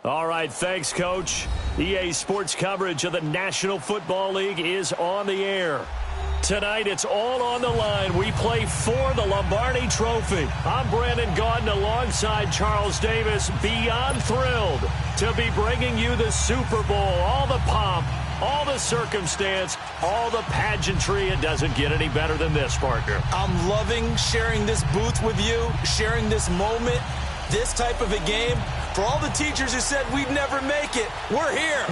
All right, thanks, Coach. EA Sports coverage of the National Football League is on the air. Tonight, it's all on the line. We play for the Lombardi Trophy. I'm Brandon Gaudin alongside Charles Davis. Beyond thrilled to be bringing you the Super Bowl. All the pomp, all the circumstance, all the pageantry. It doesn't get any better than this, partner. I'm loving sharing this booth with you, sharing this moment, this type of a game. For all the teachers who said we'd never make it, we're here.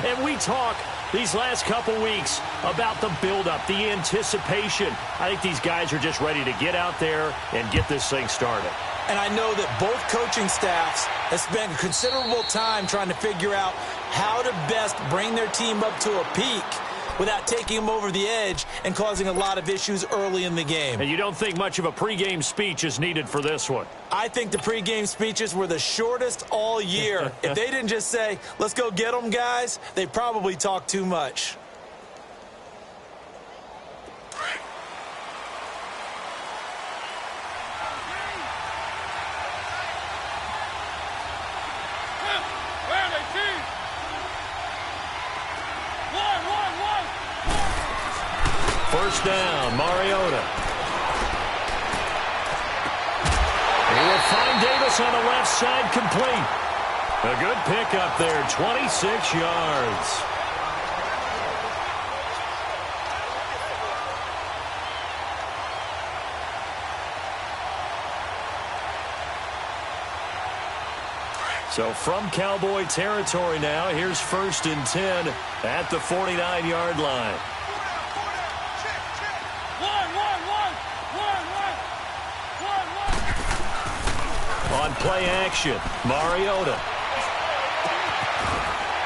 And we talk these last couple weeks about the buildup, the anticipation. I think these guys are just ready to get out there and get this thing started. And I know that both coaching staffs have spent considerable time trying to figure out how to best bring their team up to a peak without taking them over the edge and causing a lot of issues early in the game. And you don't think much of a pregame speech is needed for this one? I think the pregame speeches were the shortest all year. If they didn't just say, let's go get them, guys, they probably talked too much. First down, Mariota. He will find Davis on the left side, complete. A good pickup there, 26 yards. So from Cowboy territory now, here's 1st and 10 at the 49-yard line. On play action, Mariota.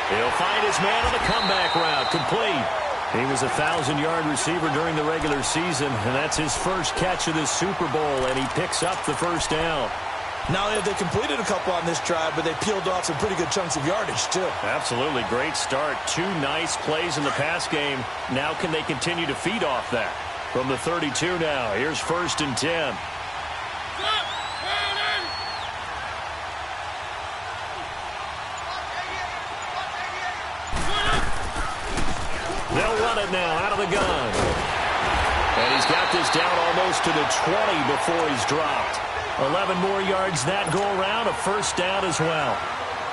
He'll find his man on the comeback route, complete. He was a 1,000-yard receiver during the regular season, and that's his first catch of this Super Bowl, and he picks up the first down. Not only have they completed a couple on this drive, but they peeled off some pretty good chunks of yardage, too. Absolutely. Great start. 2 nice plays in the pass game. Now can they continue to feed off that? From the 32 now, here's 1st and 10. They'll run it now out of the gun. And he's got this down almost to the 20 before he's dropped. 11 more yards that go around, a first down as well.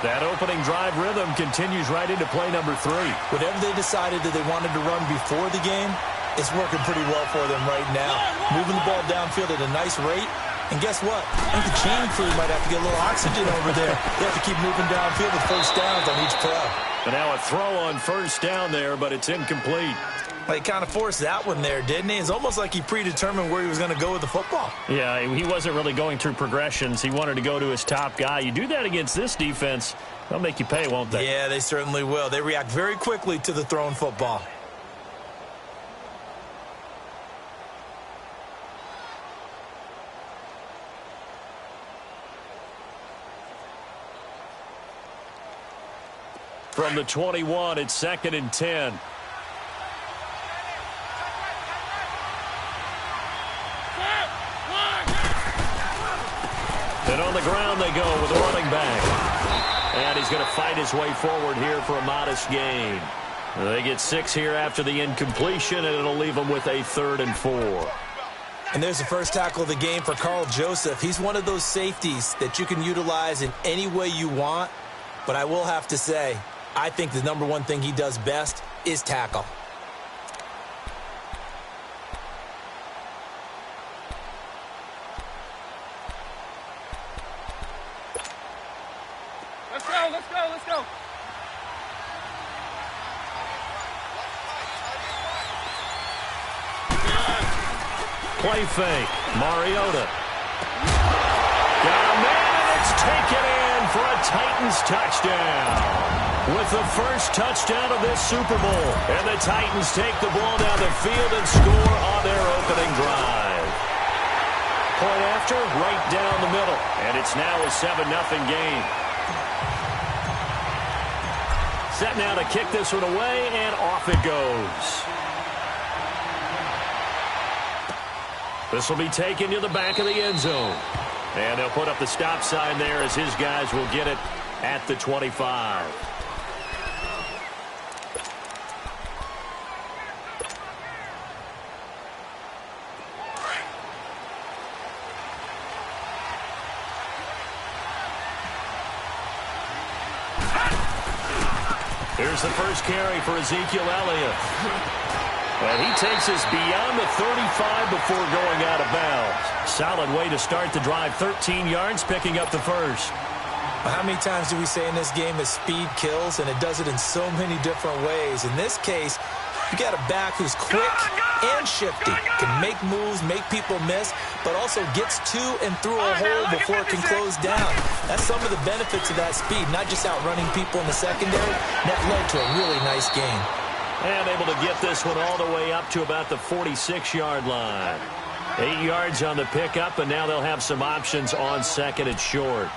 That opening drive rhythm continues right into play number 3. Whatever they decided that they wanted to run before the game, it's working pretty well for them right now. Moving the ball downfield at a nice rate. And guess what? I think the chain crew might have to get a little oxygen over there. They have to keep moving downfield with first downs on each play. And now a throw on first down there, but it's incomplete. Well, he kind of forced that one there, didn't he? It's almost like he predetermined where he was going to go with the football. Yeah, he wasn't really going through progressions. He wanted to go to his top guy. You do that against this defense, they'll make you pay, won't they? Yeah, they certainly will. They react very quickly to the thrown football. From the 21, it's 2nd and 10. And on the ground they go with a running back. And he's going to fight his way forward here for a modest gain. They get 6 here after the incompletion, and it'll leave them with a 3rd and 4. And there's the first tackle of the game for Carl Joseph. He's one of those safeties that you can utilize in any way you want. But I will have to say, I think the number one thing he does best is tackle. Let's go, let's go, let's go. Play fake. Mariota. Got a man, and it's taken in for a Titans touchdown. With the first touchdown of this Super Bowl. And the Titans take the ball down the field and score on their opening drive. Point after, right down the middle. And it's now a 7-0 game. Set now to kick this one away, and off it goes. This will be taken to the back of the end zone. And they'll put up the stop sign there as his guys will get it at the 25. Here's the first carry for Ezekiel Elliott. And he takes us beyond the 35 before going out of bounds. Solid way to start the drive. 13 yards, picking up the first. How many times do we say in this game that speed kills, and it does it in so many different ways? In this case, you got a back who's quick and shifty, can make moves, make people miss, but also gets to and through a hole before it can close down. That's some of the benefits of that speed, not just outrunning people in the secondary. That led to a really nice game. And able to get this one all the way up to about the 46-yard line. 8 yards on the pickup, and now they'll have some options on second and short.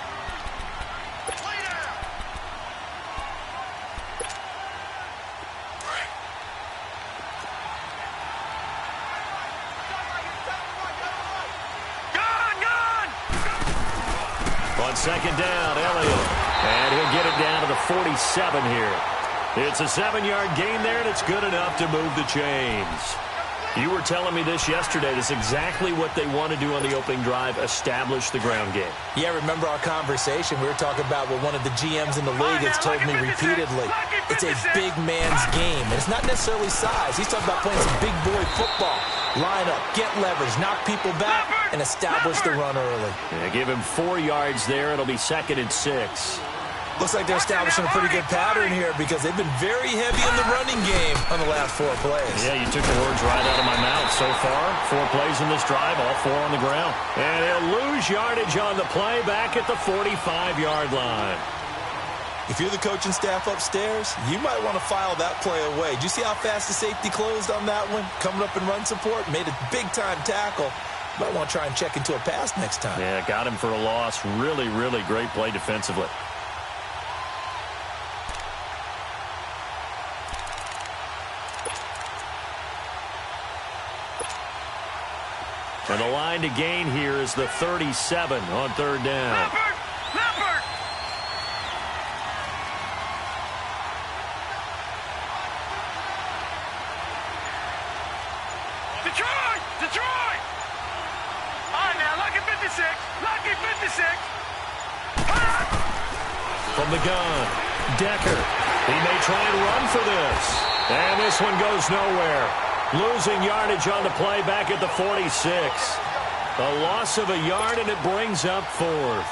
On second down, Elliott. And he'll get it down to the 47 here. It's a 7-yard gain there, and it's good enough to move the chains. You were telling me this yesterday. That's exactly what they want to do on the opening drive, establish the ground game. Yeah, remember our conversation? We were talking about what one of the GMs in the league has told me repeatedly. It's a big man's game, and it's not necessarily size. He's talking about playing some big boy football. Line up, get leverage, knock people back, and establish the run early. Yeah, give him 4 yards there. It'll be 2nd and 6. Looks like they're establishing a pretty good pattern here because they've been very heavy in the running game on the last 4 plays. Yeah, you took the words right out of my mouth. So far, 4 plays in this drive, all 4 on the ground. And he'll lose yardage on the play back at the 45-yard line. If you're the coaching staff upstairs, you might want to file that play away. Do you see how fast the safety closed on that one? Coming up in run support, made a big-time tackle. Might want to try and check into a pass next time. Yeah, got him for a loss. Really, really great play defensively. And the line to gain here is the 37 on 3rd down. Leopard! Detroit! All right, now, lucky 56. Lucky 56. From the gun, Decker. He may try and run for this. And this one goes nowhere. Losing yardage on the play back at the 46. A loss of a yard, and it brings up 4th.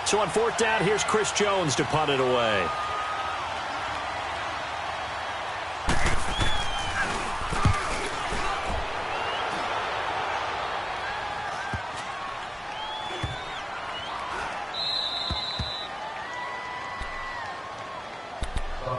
So on 4th down, here's Chris Jones to punt it away.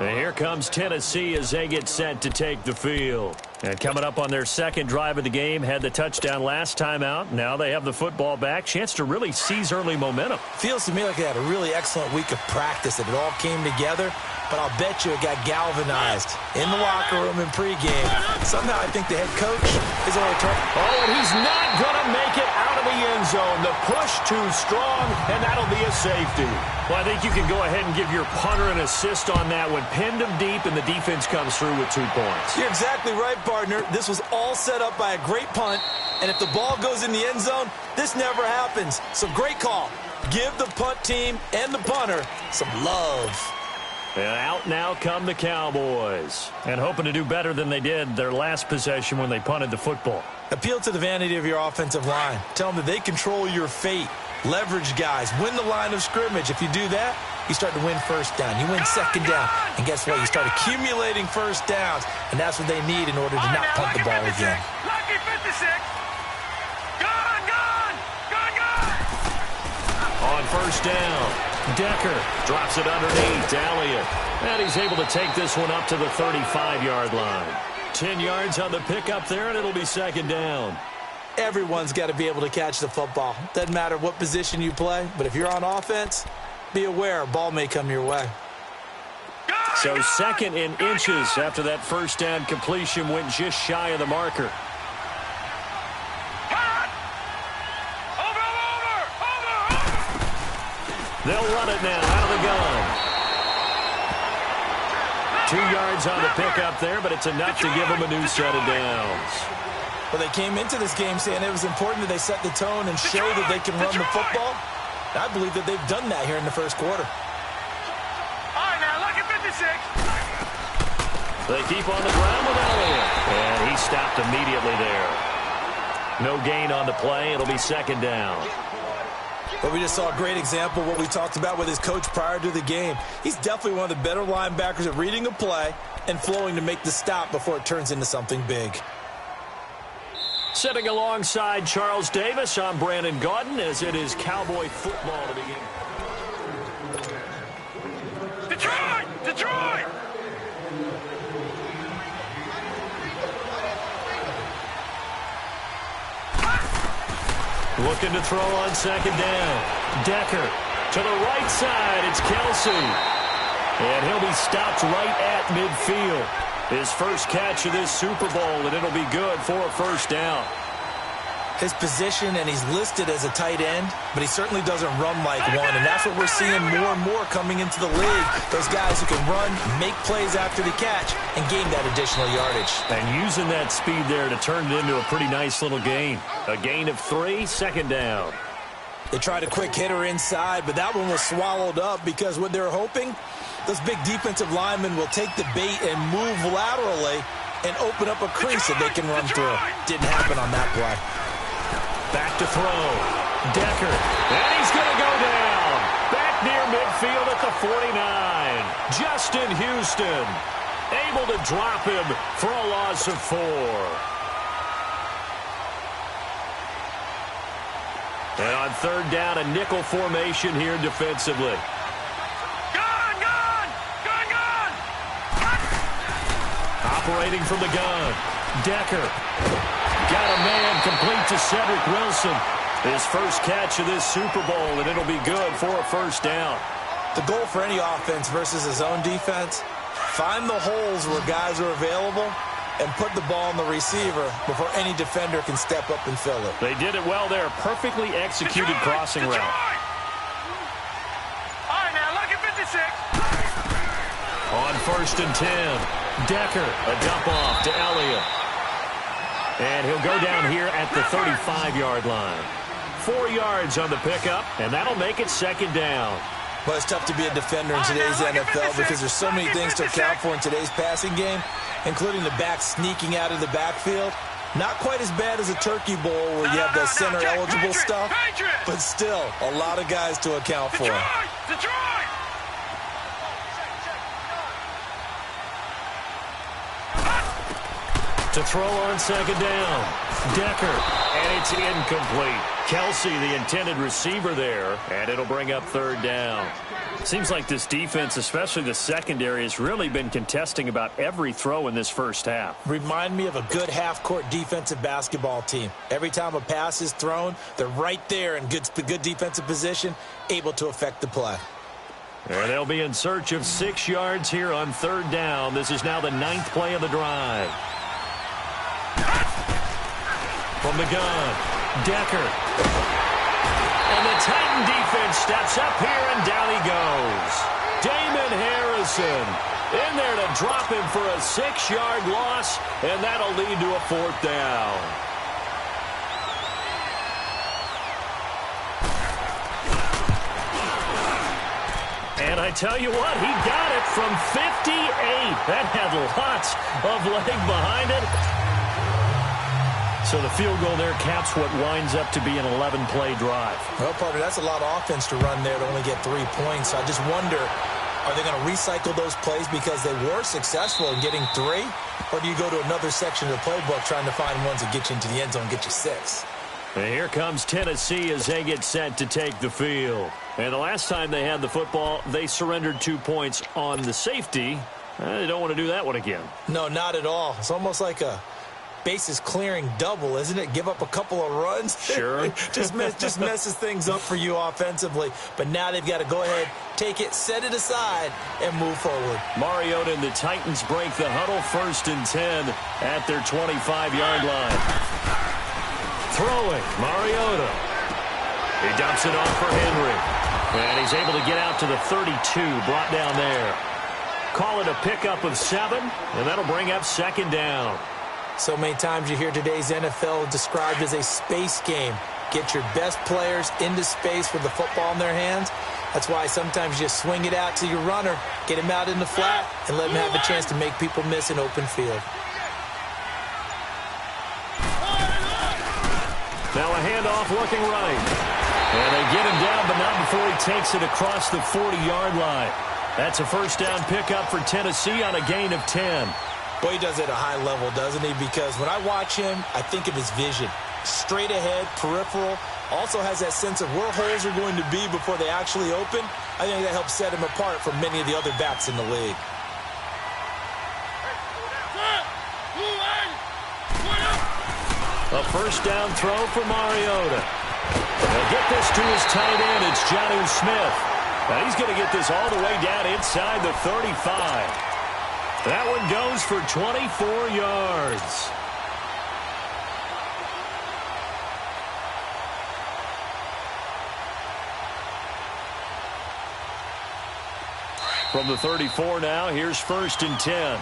And here comes Tennessee as they get set to take the field. And coming up on their 2nd drive of the game, had the touchdown last time out. Now they have the football back. Chance to really seize early momentum. Feels to me like they had a really excellent week of practice, that it all came together. But I'll bet you it got galvanized in the locker room in pregame. Somehow I think the head coach is only trying. Oh, and he's not going to make it out of the end zone. The push too strong, and that'll be a safety. Well, I think you can go ahead and give your punter an assist on that one. Pinned him deep, and the defense comes through with 2 points. You're exactly right, partner. This was all set up by a great punt, and if the ball goes in the end zone, this never happens. So great call. Give the punt team and the punter some love. And out now come the Cowboys. And hoping to do better than they did their last possession when they punted the football. Appeal to the vanity of your offensive line. Tell them that they control your fate. Leverage guys. Win the line of scrimmage. If you do that, you start to win 1st down. You win 2nd down. And guess what? You start accumulating 1st downs. And that's what they need in order to not punt the ball again. Lucky 56. Gone! On 1st down, Decker drops it underneath to Elliott. And he's able to take this one up to the 35-yard line. 10 yards on the pickup there, and it'll be 2nd down. Everyone's got to be able to catch the football. Doesn't matter what position you play, but if you're on offense, be aware a ball may come your way. So 2nd and inches after that 1st down completion went just shy of the marker. They'll run it now out of the gun. 2 yards on the pickup there, but it's enough to give them a new set of downs. Well, they came into this game saying it was important that they set the tone and show that they can run the football. I believe that they've done that here in the first quarter. All right, now, lucky 56. They keep on the ground with Elliott. And he stopped immediately there. No gain on the play. It'll be second down. But we just saw a great example of what we talked about with his coach prior to the game. He's definitely one of the better linebackers at reading a play and flowing to make the stop before it turns into something big. Sitting alongside Charles Davis, I'm Brandon Gaudin, as it is Cowboy football to begin. Detroit! Detroit! Looking to throw on second down. Decker to the right side. It's Kelsey. And he'll be stopped right at midfield. His first catch of this Super Bowl, and it'll be good for a first down. His position, and he's listed as a tight end, but he certainly doesn't run like one, and that's what we're seeing more and more coming into the league. Those guys who can run, make plays after the catch, and gain that additional yardage. And using that speed there to turn it into a pretty nice little gain. A gain of 3, second down. They tried a quick hitter inside, but that one was swallowed up because what they're hoping, those big defensive linemen will take the bait and move laterally and open up a crease that they can run through. Didn't happen on that play. Back to throw. Decker. And he's going to go down. Back near midfield at the 49. Justin Houston able to drop him for a loss of 4. And on third down, a nickel formation here defensively. Gun! Gun! Gun! Gun! Operating from the gun. Decker. Got a man complete to Cedric Wilson. His first catch of this Super Bowl, and it'll be good for a first down. The goal for any offense versus his own defense, find the holes where guys are available and put the ball on the receiver before any defender can step up and fill it. They did it well there. Perfectly executed crossing route. All right, now, lucky 56. On first and 10, Decker, a dump off to Elliott. And he'll go down here at the 35-yard line. 4 yards on the pickup, and that'll make it second down. Well, it's tough to be a defender in today's NFL because there's so many things to account for in today's passing game, including the back sneaking out of the backfield. Not quite as bad as a turkey bowl where you have the center-eligible stuff, but still a lot of guys to account for. Detroit! To throw on second down, Decker, and it's incomplete. Kelsey, the intended receiver there, and it'll bring up third down. Seems like this defense, especially the secondary, has really been contesting about every throw in this first half. Remind me of a good half-court defensive basketball team. Every time a pass is thrown, they're right there in good defensive position, able to affect the play. And they'll be in search of 6 yards here on third down. This is now the 9th play of the drive. From the gun, Decker. And the Titan defense steps up here, and down he goes. Damon Harrison in there to drop him for a 6-yard loss, and that'll lead to a fourth down. And I tell you what, he got it from 58. That had lots of leg behind it. So the field goal there caps what winds up to be an 11-play drive. Well, partner, that's a lot of offense to run there to only get 3 points. I just wonder, are they going to recycle those plays because they were successful in getting 3? Or do you go to another section of the playbook trying to find ones that get you into the end zone and get you 6? And here comes Tennessee as they get set to take the field. And the last time they had the football, they surrendered 2 points on the safety. They don't want to do that one again. No, not at all. It's almost like a bases clearing double, isn't it? Give up a couple of runs. Sure. just messes things up for you offensively. But now they've got to go ahead, take it, set it aside, and move forward. Mariota and the Titans break the huddle, 1st and 10 at their 25-yard line. Throwing, Mariota. He dumps it off for Henry. And he's able to get out to the 32, brought down there. Call it a pickup of 7, and that'll bring up second down. So many times you hear today's NFL described as a space game. Get your best players into space with the football in their hands. That's why sometimes you swing it out to your runner, get him out in the flat, and let him have a chance to make people miss an open field. Now a handoff looking right. And they get him down, but not before he takes it across the 40-yard line. That's a first down pickup for Tennessee on a gain of 10. Boy, he does it at a high level, doesn't he? Because when I watch him, I think of his vision. Straight ahead, peripheral, also has that sense of where holes are going to be before they actually open. I think that helps set him apart from many of the other backs in the league. A first down throw for Mariota. They'll get this to his tight end. It's Jonnu Smith. Now he's going to get this all the way down inside the 35. That one goes for 24 yards. From the 34 now, here's first and 10.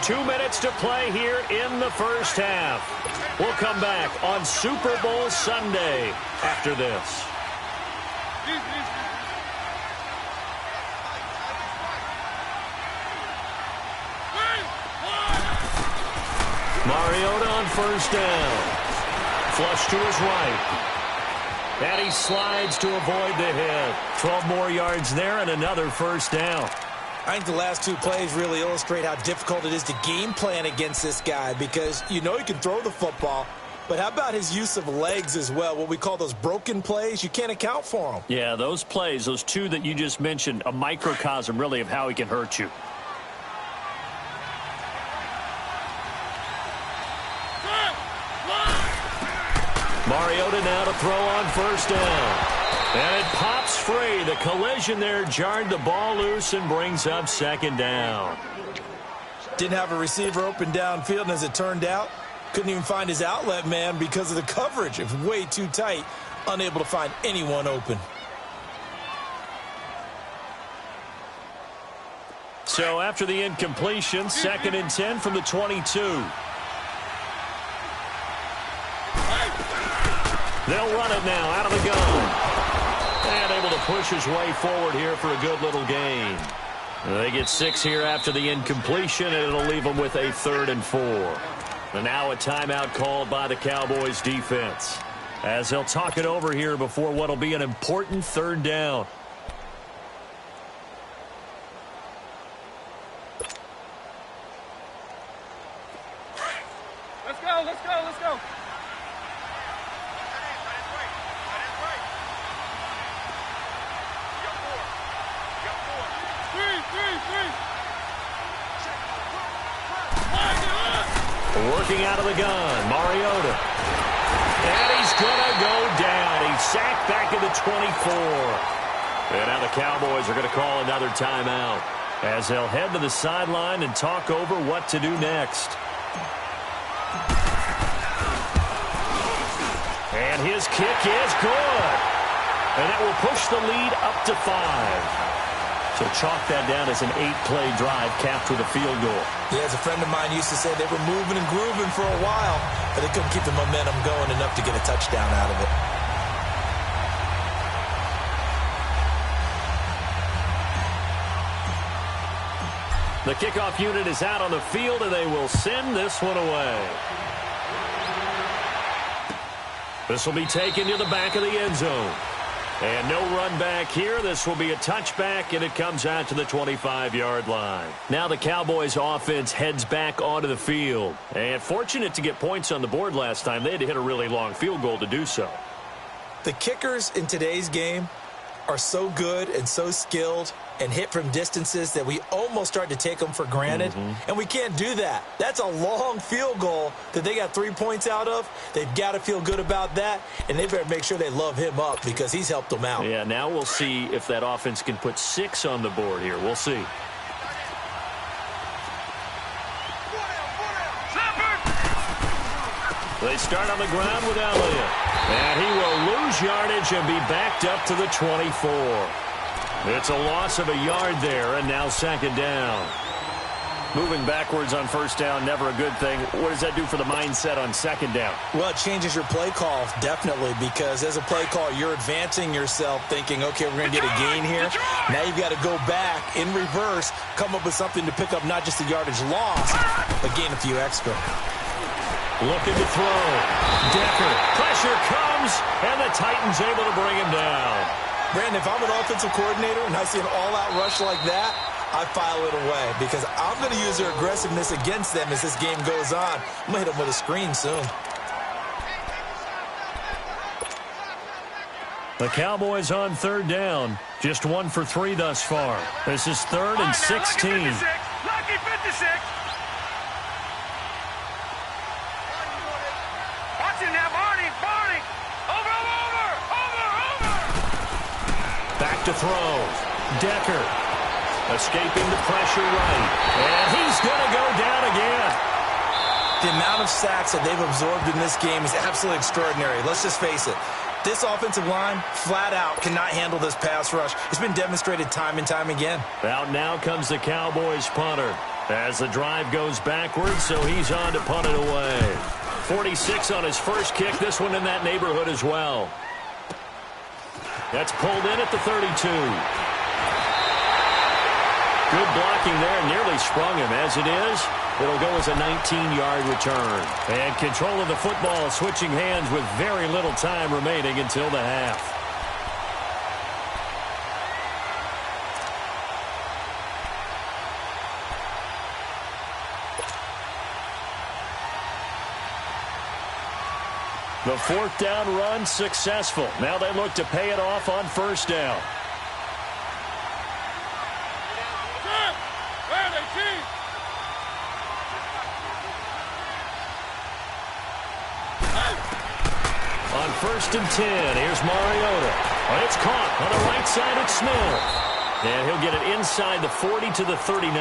2 minutes to play here in the first half. We'll come back on Super Bowl Sunday after this. Mariota on first down. Flush to his right. And he slides to avoid the hit. 12 more yards there and another first down. I think the last 2 plays really illustrate how difficult it is to game plan against this guy because you know he can throw the football, but how about his use of legs as well? What we call those broken plays, you can't account for them. Yeah, those plays, those 2 that you just mentioned, a microcosm really of how he can hurt you. Mariota now to throw on first down. And it pops free. The collision there jarred the ball loose and brings up second down. Didn't have a receiver open downfield, and as it turned out, couldn't even find his outlet man because of the coverage. It was way too tight, unable to find anyone open. So after the incompletion, second and 10 from the 22. They'll run it now out of the gun. And able to push his way forward here for a good little gain. They get 6 here after the incompletion, and it'll leave them with a 3rd and 4. And now a timeout called by the Cowboys defense, as they'll talk it over here before what'll be an important 3rd down. Let's go, let's go, let's go. Working out of the gun, Mariota. And he's going to go down. He's sacked back at the 24. And now the Cowboys are going to call another timeout as they'll head to the sideline and talk over what to do next. And his kick is good. And that will push the lead up to 5. So chalk that down as an 8-play drive capped with a field goal. Yeah, as a friend of mine used to say, they were moving and grooving for a while, but they couldn't keep the momentum going enough to get a touchdown out of it. The kickoff unit is out on the field, and they will send this one away. This will be taken to the back of the end zone. And no run back here. This will be a touchback, and it comes out to the 25-yard line. Now the Cowboys offense heads back onto the field. And fortunate to get points on the board last time. They had to hit a really long field goal to do so. The kickers in today's game are so good and so skilled and hit from distances that we almost start to take them for granted. And we can't do that. That's a long field goal that they got 3 points out of. They've got to feel good about that, and they better make sure they love him up because he's helped them out. Yeah, now we'll see if that offense can put 6 on the board here. We'll see. They start on the ground with Elliott. And he will lose yardage and be backed up to the 24. It's a loss of a yard there, and now second down. Moving backwards on first down, never a good thing. What does that do for the mindset on second down? Well, it changes your play call, definitely, because as a play call, you're advancing yourself thinking, okay, we're going to get a gain here. Now you've got to go back in reverse, come up with something to pick up not just the yardage loss, but gain a few extra. Looking to throw. Decker. Pressure comes, and the Titans able to bring him down. Brandon, if I'm an offensive coordinator and I see an all-out rush like that, I file it away because I'm going to use their aggressiveness against them as this game goes on. I'm going to hit them with a screen soon. The Cowboys on third down. Just 1 for 3 thus far. This is 3rd and 16. Lucky 56. Lucky 56. Watch him now, Barney. Barney. Over. Back to throw. Decker. Escaping the pressure right. And he's going to go down again. The amount of sacks that they've absorbed in this game is absolutely extraordinary. Let's just face it. This offensive line, flat out, cannot handle this pass rush. It's been demonstrated time and time again. Out now comes the Cowboys punter. As the drive goes backwards, so he's on to punt it away. 46 on his first kick. This one in that neighborhood as well. That's pulled in at the 32. Good blocking there, nearly sprung him. As it is, it'll go as a 19-yard return. And control of the football switching hands with very little time remaining until the half. The 4th down run successful. Now they look to pay it off on first down. On 1st and 10, here's Mariota. Oh, it's caught on the right side at Smith. And he'll get it inside the 40 to the 39.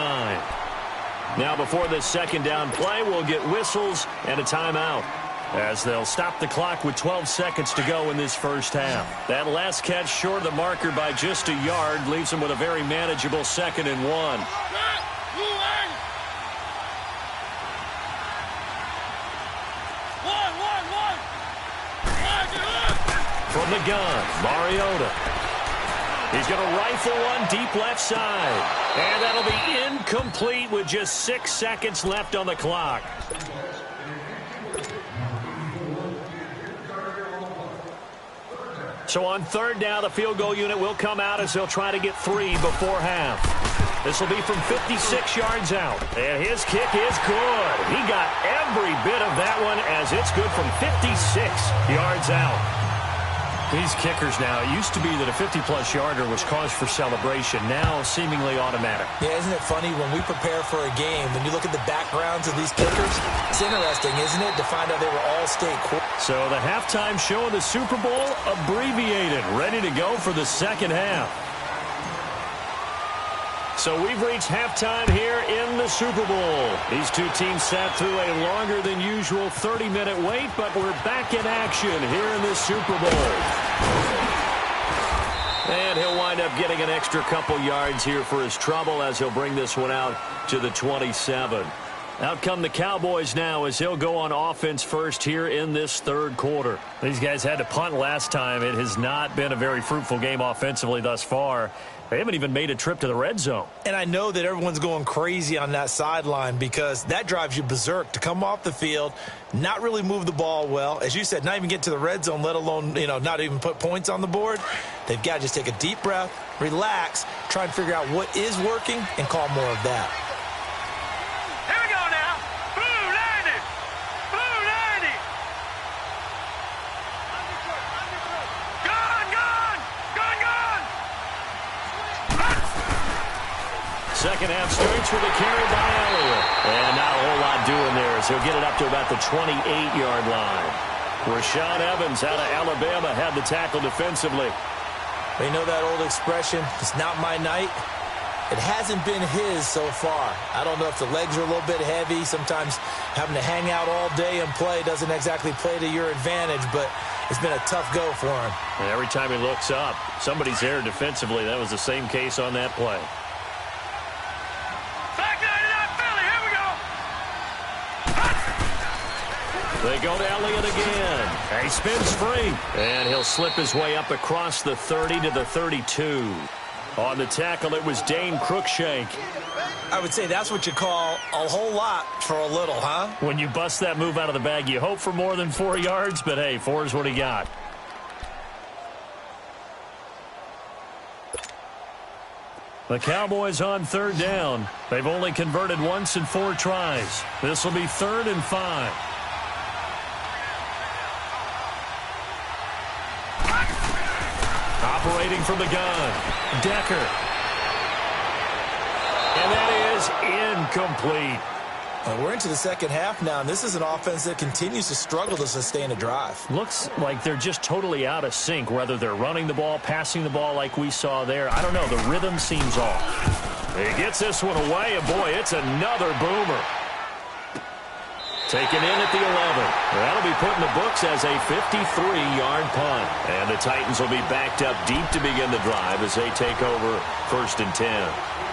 Now before this second down play, we'll get whistles and a timeout, as they'll stop the clock with 12 seconds to go in this first half. That last catch short of the marker by just a yard leaves them with a very manageable 2nd and 1. From the gun, Mariota. He's going to rifle one deep left side. And that'll be incomplete with just 6 seconds left on the clock. So on third down, the field goal unit will come out as they'll try to get 3 before half. This will be from 56 yards out. And his kick is good. He got every bit of that one as it's good from 56 yards out. These kickers now, it used to be that a 50-plus yarder was cause for celebration. Now seemingly automatic. Yeah, isn't it funny when we prepare for a game, when you look at the backgrounds of these kickers, it's interesting, isn't it, to find out they were all state. So the halftime show of the Super Bowl abbreviated, ready to go for the second half. So we've reached halftime here in the Super Bowl. These two teams sat through a longer than usual 30-minute wait, but we're back in action here in the Super Bowl. And he'll wind up getting an extra couple yards here for his trouble as he'll bring this one out to the 27. Out come the Cowboys now as he'll go on offense first here in this third quarter. These guys had to punt last time. It has not been a very fruitful game offensively thus far. They haven't even made a trip to the red zone. And I know that everyone's going crazy on that sideline because that drives you berserk to come off the field, not really move the ball well. As you said, not even get to the red zone, let alone, not even put points on the board. They've got to just take a deep breath, relax, try and figure out what is working, and call more of that. Here we go now. Blue 90. Blue 90. Gone, gone. Gone, gone. Second half starts with a carry by Elliott. And not a whole lot doing there as he'll get it up to about the 28-yard line. Rashaan Evans out of Alabama had the tackle defensively. You know that old expression, it's not my night. It hasn't been his so far. I don't know if the legs are a little bit heavy. Sometimes having to hang out all day and play doesn't exactly play to your advantage, but it's been a tough go for him. And every time he looks up, somebody's there defensively. That was the same case on that play. They go to Elliott again. He spins free. And he'll slip his way up across the 30 to the 32. On the tackle, it was Dane Cruikshank. I would say that's what you call a whole lot for a little, huh? When you bust that move out of the bag, you hope for more than 4 yards, but hey, 4 is what he got. The Cowboys on 3rd down. They've only converted once in 4 tries. This will be 3rd and 5. Operating from the gun, Decker. And that is incomplete. We're into the second half now, and this is an offense that continues to struggle to sustain a drive. Looks like they're just totally out of sync, whether they're running the ball, passing the ball like we saw there. I don't know. The rhythm seems off. He gets this one away, and boy, it's another boomer. Taken in at the 11. That'll be put in the books as a 53-yard punt. And the Titans will be backed up deep to begin the drive as they take over 1st and 10.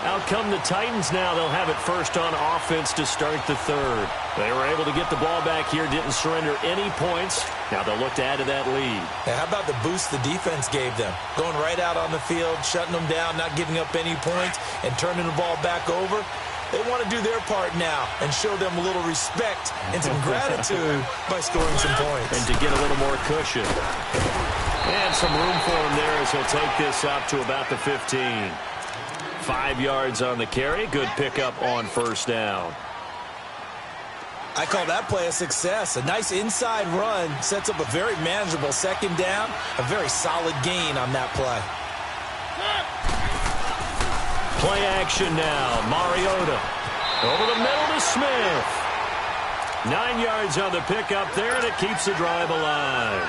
Out come the Titans now. They'll have it first on offense to start the 3rd. They were able to get the ball back here, didn't surrender any points. Now they'll look to add to that lead. Now, how about the boost the defense gave them? Going right out on the field, shutting them down, not giving up any points, and turning the ball back over. They want to do their part now and show them a little respect and some gratitude by scoring some points. And to get a little more cushion. And some room for him there as he'll take this up to about the 15. 5 yards on the carry. Good pickup on 1st down. I call that play a success. A nice inside run sets up a very manageable 2nd down. A very solid gain on that play. Play action now. Mariota over the middle to Smith. 9 yards on the pickup there, and it keeps the drive alive.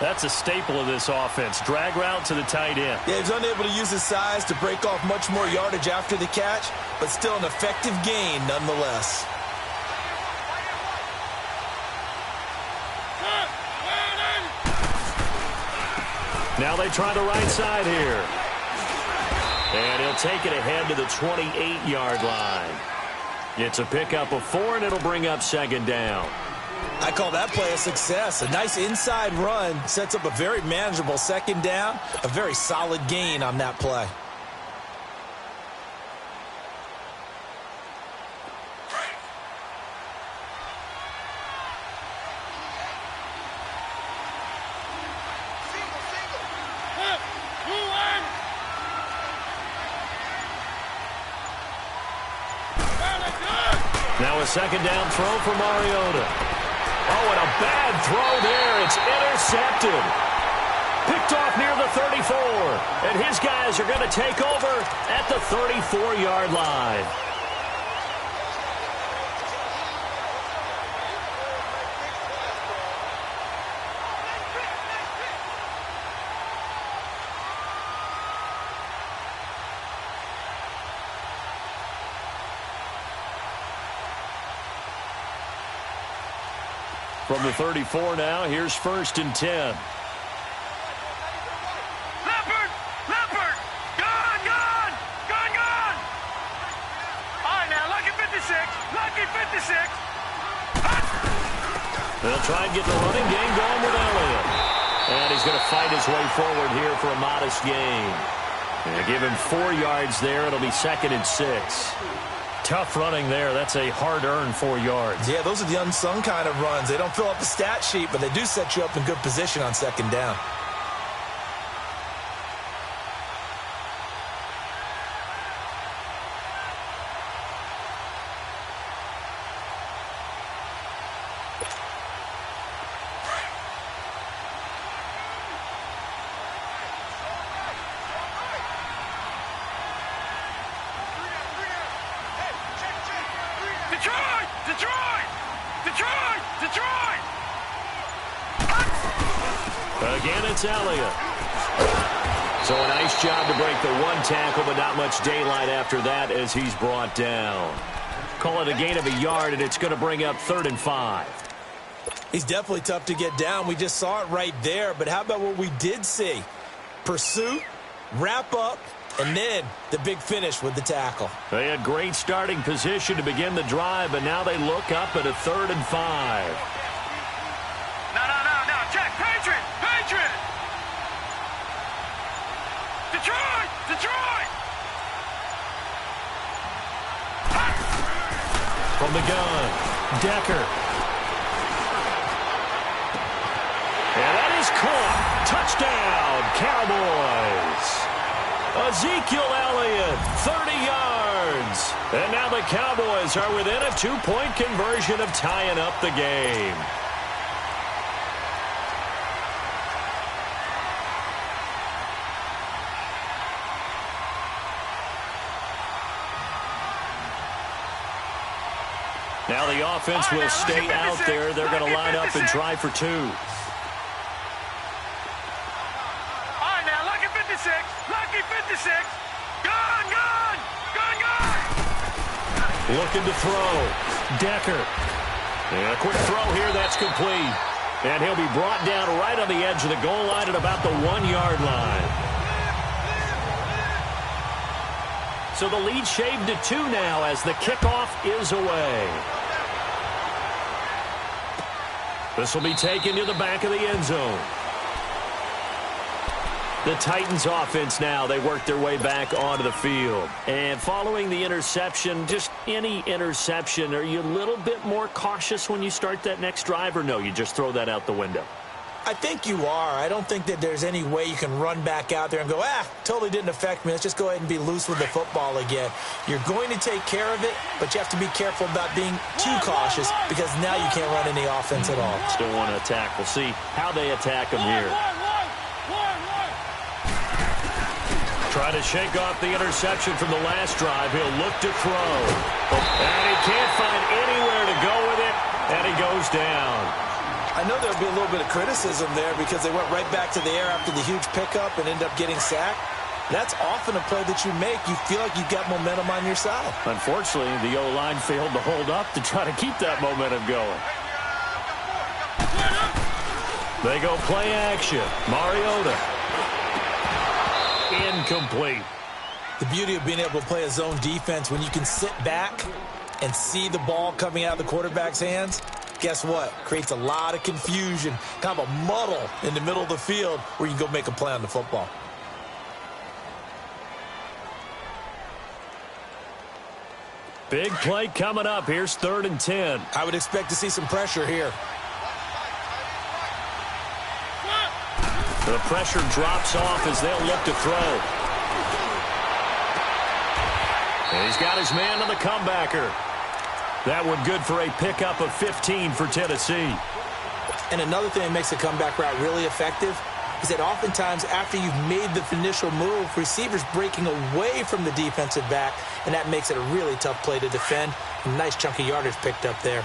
That's a staple of this offense. Drag route to the tight end. Yeah, he's unable to use his size to break off much more yardage after the catch, but still an effective gain nonetheless. Now they try the right side here. And he'll take it ahead to the 28-yard line. It's a pickup of 4, and it'll bring up 2nd down. I call that play a success. A nice inside run sets up a very manageable 2nd down. A very solid gain on that play. Now a 2nd down throw for Mariota. Oh, and a bad throw there. It's intercepted. Picked off near the 34. And his guys are going to take over at the 34-yard line. From the 34 now, here's 1st and 10. Leopard! Leopard! Gone! Gone! Gone! Gone! All right, now, lucky 56. Lucky 56. They'll try and get the running game going with Elliott. And he's going to fight his way forward here for a modest gain. They give him 4 yards there. It'll be 2nd and 6. Tough running there. That's a hard-earned 4 yards. Yeah, those are the unsung kind of runs. They don't fill up the stat sheet, but they do set you up in good position on 2nd down. Detroit! Detroit! Detroit! Detroit! Again, it's Elliott. So a nice job to break the one tackle, but not much daylight after that as he's brought down. Call it a gain of a yard, and it's going to bring up 3rd and 5. He's definitely tough to get down. We just saw it right there. But how about what we did see? Pursuit, wrap up, and then the big finish with the tackle. They had great starting position to begin the drive, but now they look up at a 3rd and 5. No. Check. Patriot. Detroit. From the gun, Decker. And that is caught. Touchdown, Cowboys. Ezekiel Elliott, 30 yards. And now the Cowboys are within a 2-point conversion of tying up the game. Now the offense will stay out there. They're going to line up and try for 2. All right, now, lucky 56. Gun. Looking to throw. Decker. And a quick throw here. That's complete. And he'll be brought down right on the edge of the goal line at about the 1-yard line. So the lead shaved to 2 now as the kickoff is away. This will be taken to the back of the end zone. The Titans offense now, they work their way back onto the field. And following the interception, just any interception, are you a little bit more cautious when you start that next drive, or no, you just throw that out the window? I think you are. I don't think that there's any way you can run back out there and go, totally didn't affect me. Let's just go ahead and be loose with the football again. You're going to take care of it, but you have to be careful about being too cautious because now you can't run any offense at all. Still want to attack. We'll see how they attack them here. Try to shake off the interception from the last drive. He'll look to throw. And he can't find anywhere to go with it, and he goes down. I know there'll be a little bit of criticism there because they went right back to the air after the huge pickup and ended up getting sacked. That's often a play that you make. You feel like you've got momentum on your side. Unfortunately, the O-line failed to hold up to try to keep that momentum going. They go play action. Mariota. Incomplete. The beauty of being able to play a zone defense when you can sit back and see the ball coming out of the quarterback's hands, guess what? Creates a lot of confusion, kind of a muddle in the middle of the field where you can go make a play on the football. Big play coming up. Here's 3rd and 10. I would expect to see some pressure here. The pressure drops off as they'll look to throw. And he's got his man on the comebacker. That one good for a pickup of 15 for Tennessee. And another thing that makes the comeback route really effective is that oftentimes after you've made the initial move, receivers breaking away from the defensive back, and that makes it a really tough play to defend. A nice chunk of yardage picked up there.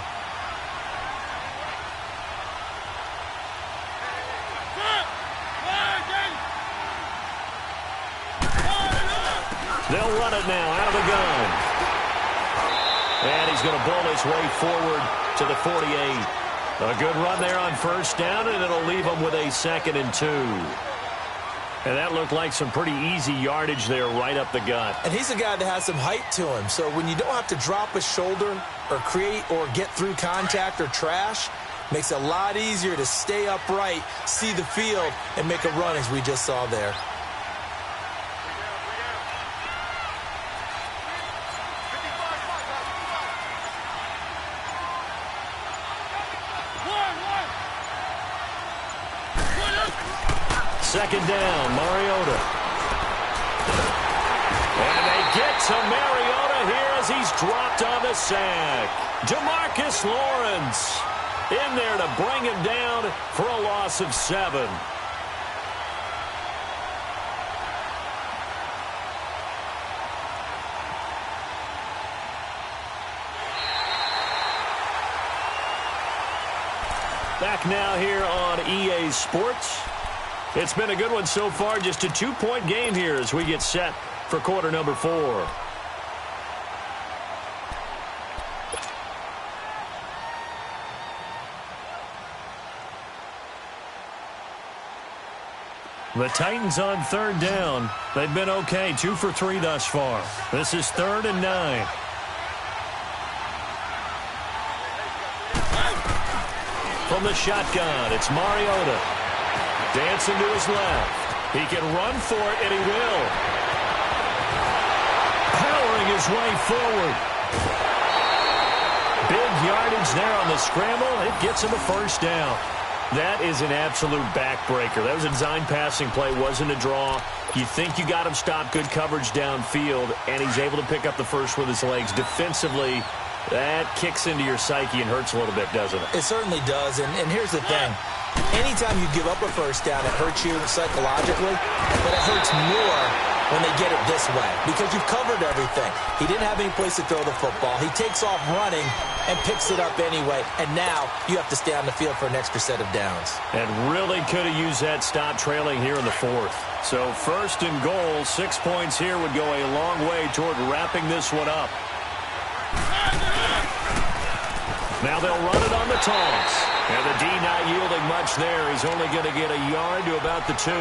They'll run it now out of the gun. And he's going to bowl his way forward to the 48. A good run there on 1st down, and it'll leave him with a 2nd and 2. And that looked like some pretty easy yardage there right up the gut. And he's a guy that has some height to him. So when you don't have to drop a shoulder or create or get through contact or trash, makes it a lot easier to stay upright, see the field, and make a run as we just saw there. Second down, Mariota. And they get to Mariota here as he's dropped on the sack. DeMarcus Lawrence in there to bring him down for a loss of 7. Back now here on EA Sports. It's been a good one so far. Just a 2-point game here as we get set for quarter number 4. The Titans on 3rd down. They've been okay, 2 for 3 thus far. This is 3rd and 9. From the shotgun, it's Mariota. Dancing to his left. He can run for it, and he will. Powering his way forward. Big yardage there on the scramble. It gets him a first down. That is an absolute backbreaker. That was a design passing play, wasn't a draw. You think you got him stopped, good coverage downfield, and he's able to pick up the first with his legs. Defensively, that kicks into your psyche and hurts a little bit, doesn't it? It certainly does, and here's the thing. Anytime you give up a first down, it hurts you psychologically, but it hurts more when they get it this way because you've covered everything. He didn't have any place to throw the football. He takes off running and picks it up anyway, and now you have to stay on the field for an extra set of downs. And really could have used that stop trailing here in the 4th. So 1st and goal, 6 points here would go a long way toward wrapping this one up. Now they'll run it on the toss. And the D not yielding much there. He's only going to get a yard to about the 2.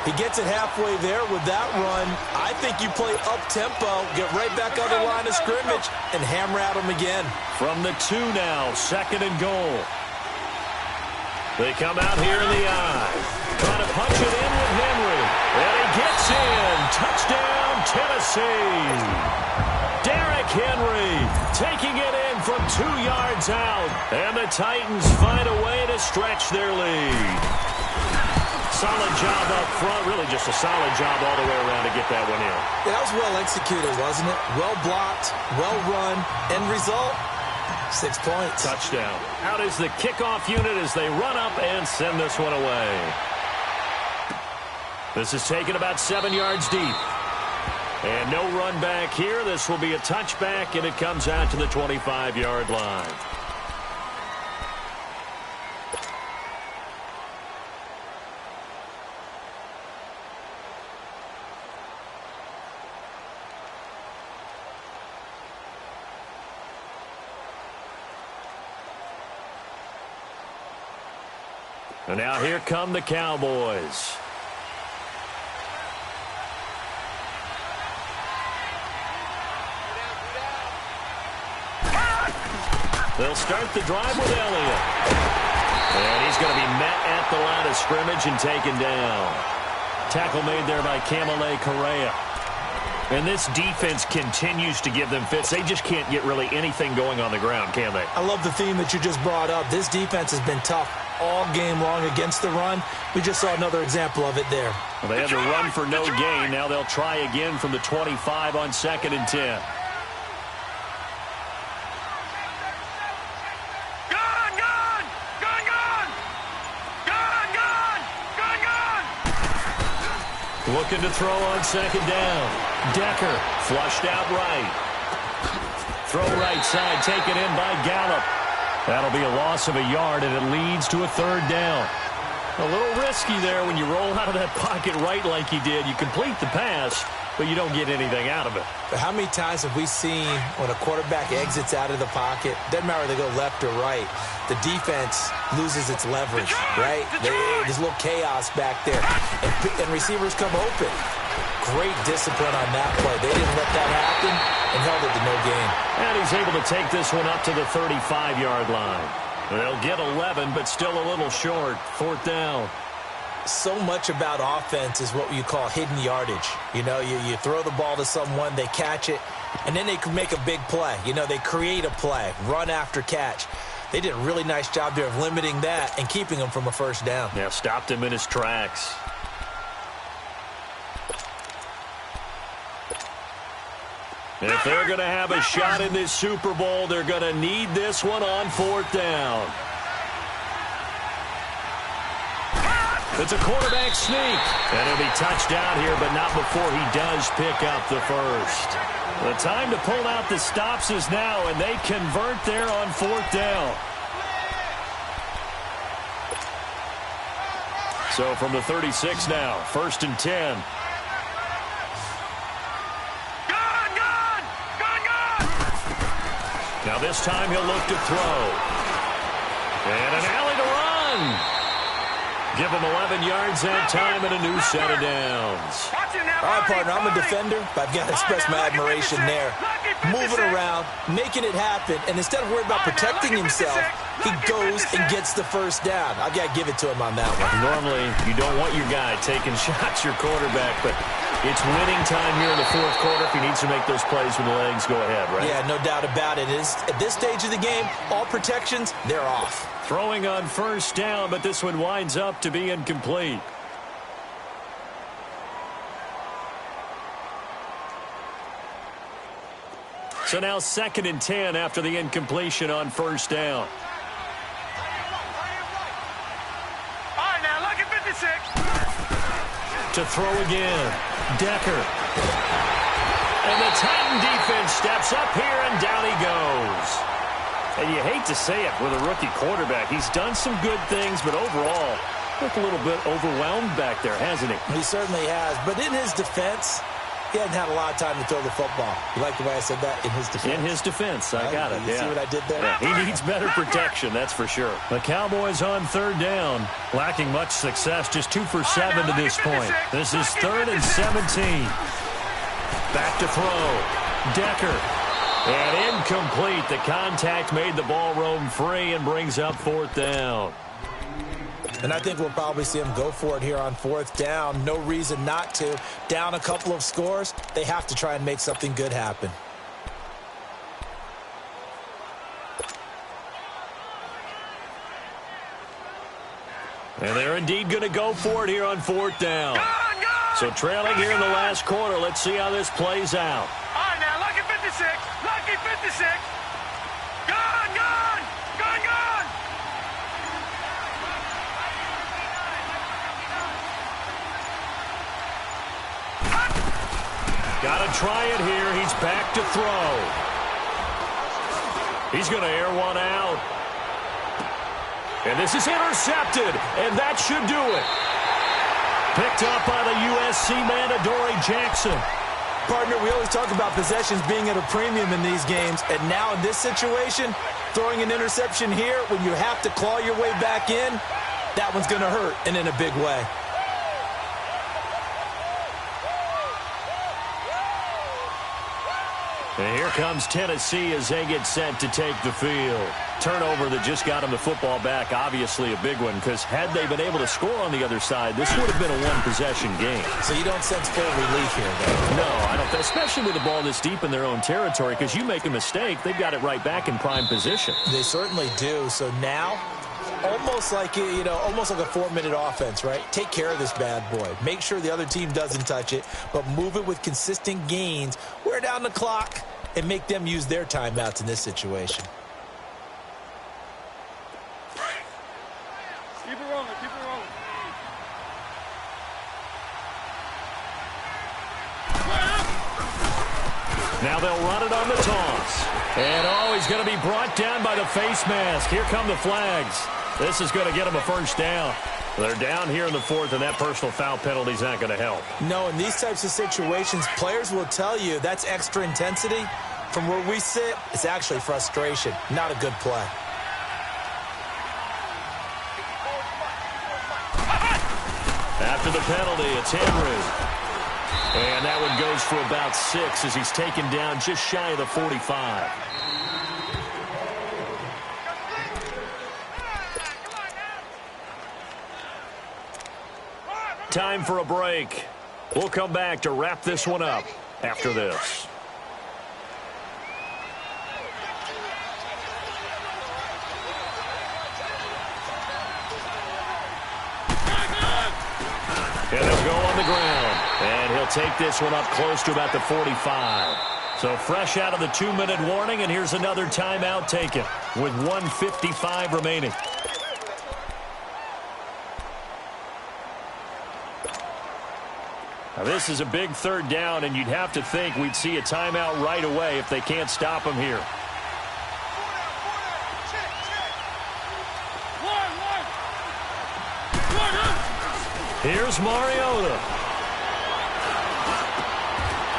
He gets it halfway there with that run. I think you play up-tempo, get right back on the line of scrimmage, and hammer at him again. From the 2 now, 2nd and goal. They come out here in the eye. Trying to punch it in with Henry. And he gets in. Touchdown, Tennessee. Derrick Henry taking it in from 2 yards out. And the Titans find a way to stretch their lead. Solid job up front. Really just a solid job all the way around to get that one in. Yeah, that was well executed, wasn't it? Well blocked, well run. End result, 6 points. Touchdown. Out is the kickoff unit as they run up and send this one away. This is taken about 7 yards deep. And no run back here. This will be a touchback, and it comes out to the 25-yard line. And now here come the Cowboys. They'll start the drive with Elliott. And he's going to be met at the line of scrimmage and taken down. Tackle made there by Camille Correa. And this defense continues to give them fits. They just can't get really anything going on the ground, can they? I love the theme that you just brought up. This defense has been tough all game long against the run. We just saw another example of it there. Well, they had to run for no gain. Now they'll try again from the 25 on 2nd and 10. Looking to throw on 2nd down. Decker flushed out right. Throw right side taken in by Gallup. That'll be a loss of a yard, and it leads to a 3rd down. A little risky there when you roll out of that pocket right like he did. You complete the pass, but you don't get anything out of it. But how many times have we seen when a quarterback exits out of the pocket, doesn't matter whether they go left or right, the defense loses its leverage, right? There's a little chaos back there, and receivers come open. Great discipline on that play. They didn't let that happen and held it to no gain. And he's able to take this one up to the 35-yard line. They'll get 11, but still a little short. 4th down. So much about offense is what you call hidden yardage. You know, you throw the ball to someone, they catch it, and then they can make a big play. You know, they create a play, run after catch. They did a really nice job there of limiting that and keeping him from a 1st down. Yeah, stopped him in his tracks. If they're going to have a shot in this Super Bowl, they're going to need this one on 4th down. It's a quarterback sneak. And he'll be touched down here, but not before he does pick up the first. The time to pull out the stops is now, and they convert there on 4th down. So from the 36 now, 1st and 10. Now this time he'll look to throw. And an alley to run. Give him 11 yards that time and a new set of downs. All right, partner, I'm a defender, but I've got to express my admiration there. Moving around, making it happen, and instead of worrying about protecting himself, he goes and gets the first down. I've got to give it to him on that one. Normally, you don't want your guy taking shots, your quarterback, but it's winning time here in the fourth quarter. If he needs to make those plays with the legs, go ahead, right? Yeah, no doubt about it. At this stage of the game, all protections, they're off. Throwing on 1st down, but this one winds up to be incomplete. So now 2nd and 10 after the incompletion on 1st down. All right, now look at 56. To throw again. Decker. And the Titan defense steps up here, and down he goes. And you hate to say it with a rookie quarterback. He's done some good things, but overall, looked a little bit overwhelmed back there, hasn't he? He certainly has. But in his defense, he hasn't had a lot of time to throw the football. You like the way I said that? In his defense. In his defense. I got it. You see what I did there? Yeah, he needs better protection, that's for sure. The Cowboys on 3rd down. Lacking much success. Just 2 for 7 to this point. This is 3rd and 17. Back to throw. Decker. And incomplete. The contact made the ball roam free and brings up 4th down. And I think we'll probably see him go for it here on 4th down. No reason not to. Down a couple of scores, they have to try and make something good happen. And they're indeed going to go for it here on 4th down. So trailing here in the last quarter. Let's see how this plays out. All right, now lucky 56. Lucky 56. Gone, gone, gone, gone. Got to try it here. He's back to throw. He's going to air one out. And this is intercepted, and that should do it. Picked up by the USC man, Adoree Jackson. Partner, we always talk about possessions being at a premium in these games, and now in this situation, throwing an interception here when you have to claw your way back in, that one's going to hurt, and in a big way. And here comes Tennessee as they get set to take the field. Turnover that just got them the football back, obviously a big one, because had they been able to score on the other side, this would have been a one-possession game. So you don't sense full relief here, though? No, I don't, especially with the ball this deep in their own territory, because you make a mistake, they've got it right back in prime position. They certainly do. So now, almost like almost like a 4-minute offense, right? Take care of this bad boy. Make sure the other team doesn't touch it, but move it with consistent gains. Wear down the clock and make them use their timeouts in this situation. Keep it rolling, keep it rolling. Now they'll run it on the toss. And, he's going to be brought down by the face mask. Here come the flags. This is going to get them a 1st down. They're down here in the 4th, and that personal foul penalty is not going to help. No, in these types of situations, players will tell you that's extra intensity. From where we sit, it's actually frustration. Not a good play. After the penalty, it's Henry. And that one goes for about 6 as he's taken down just shy of the 45. Time for a break. We'll come back to wrap this one up after this. And they'll go on the ground. And he'll take this one up close to about the 45. So fresh out of the 2-minute warning, and here's another timeout taken with 1:55 remaining. Now this is a big 3rd down, and you'd have to think we'd see a timeout right away if they can't stop him here. Here's Mariota.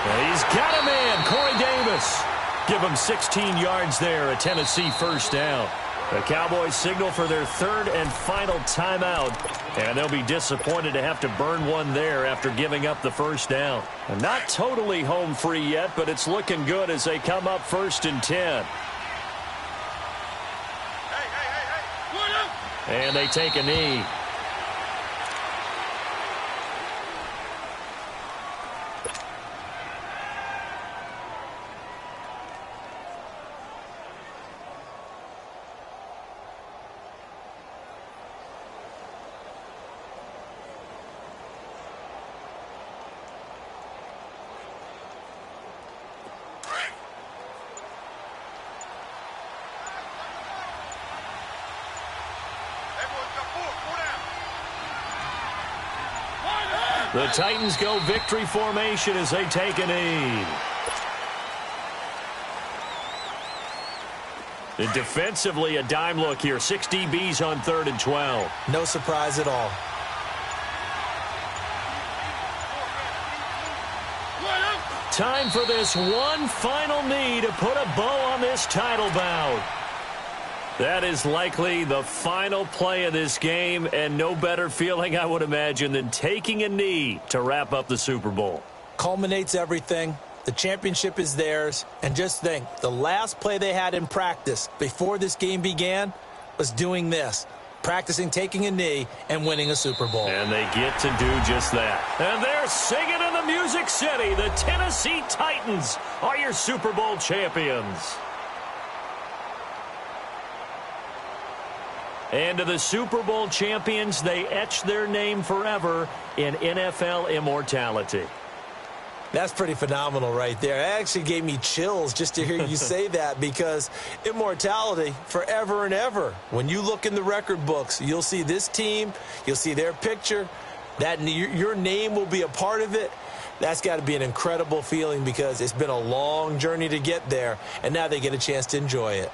And he's got a man, Corey Davis. Give him 16 yards there, a Tennessee first down. The Cowboys signal for their third and final timeout, and they'll be disappointed to have to burn one there after giving up the first down. And not totally home free yet, but it's looking good as they come up 1st and 10. And they take a knee. The Titans go victory formation as they take a knee. And defensively, a dime look here. 6 DBs on 3rd and 12. No surprise at all. Time for this one final knee to put a bow on this title bout. That is likely the final play of this game, and no better feeling, I would imagine, than taking a knee to wrap up the Super Bowl. Culminates everything. The championship is theirs. And just think, the last play they had in practice before this game began was doing this, practicing taking a knee and winning a Super Bowl. And they get to do just that. And they're singing in the Music City. The Tennessee Titans are your Super Bowl champions. And to the Super Bowl champions, they etch their name forever in NFL immortality. That's pretty phenomenal right there. It actually gave me chills just to hear you say that, because immortality forever and ever. When you look in the record books, you'll see this team, you'll see their picture, that your name will be a part of it. That's got to be an incredible feeling, because it's been a long journey to get there, and now they get a chance to enjoy it.